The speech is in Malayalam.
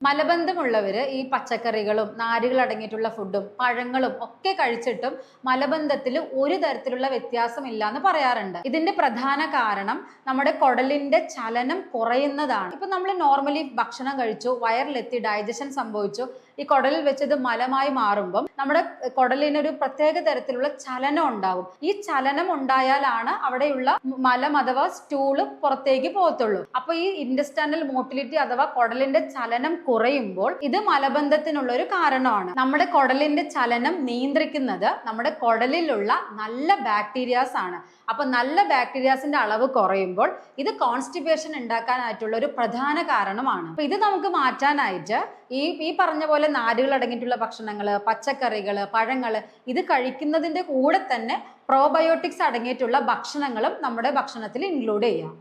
മലബന്ധമുള്ളവര് ഈ പച്ചക്കറികളും നാരുകൾ അടങ്ങിയിട്ടുള്ള ഫുഡും പഴങ്ങളും ഒക്കെ കഴിച്ചിട്ടും മലബന്ധത്തിൽ ഒരു തരത്തിലുള്ള വ്യത്യാസമില്ല എന്ന് പറയാറുണ്ട്. ഇതിന്റെ പ്രധാന കാരണം നമ്മുടെ കുടലിന്റെ ചലനം കുറയുന്നതാണ്. ഇപ്പൊ നമ്മൾ നോർമലി ഭക്ഷണം കഴിച്ചു, വയറിലെത്തി, ഡൈജഷൻ സംഭവിച്ചു, ഈ കുടലിൽ വെച്ചത് മലമായി മാറുമ്പം നമ്മുടെ കുടലിനൊരു പ്രത്യേക തരത്തിലുള്ള ചലനം ഉണ്ടാവും. ഈ ചലനം ഉണ്ടായാലാണ് അവിടെയുള്ള മലം അഥവാ സ്റ്റൂള് പുറത്തേക്ക് പോകത്തുള്ളൂ. അപ്പൊ ഈ ഇന്റെസ്റ്റൈനൽ മോട്ടിലിറ്റി അഥവാ കുടലിന്റെ ചലനം കുറയുമ്പോൾ ഇത് മലബന്ധത്തിനുള്ള ഒരു കാരണമാണ്. നമ്മുടെ കുടലിന്റെ ചലനം നിയന്ത്രിക്കുന്നത് നമ്മുടെ കുടലിലുള്ള നല്ല ബാക്ടീരിയാസ് ആണ്. അപ്പൊ നല്ല ബാക്ടീരിയാസിന്റെ അളവ് കുറയുമ്പോൾ ഇത് കോൺസ്റ്റിപ്പേഷൻ ഉണ്ടാക്കാനായിട്ടുള്ള ഒരു പ്രധാന കാരണമാണ്. അപ്പൊ ഇത് നമുക്ക് മാറ്റാനായിട്ട് ഈ പറഞ്ഞ പോലെ നാരുകൾ അടങ്ങിയിട്ടുള്ള ഭക്ഷണങ്ങള്, പച്ചക്കറികള്, പഴങ്ങള് ഇത് കഴിക്കുന്നതിന്റെ കൂടെ തന്നെ പ്രോബയോട്ടിക്സ് അടങ്ങിയിട്ടുള്ള ഭക്ഷണങ്ങളും നമ്മുടെ ഭക്ഷണത്തിൽ ഇൻക്ലൂഡ് ചെയ്യാം.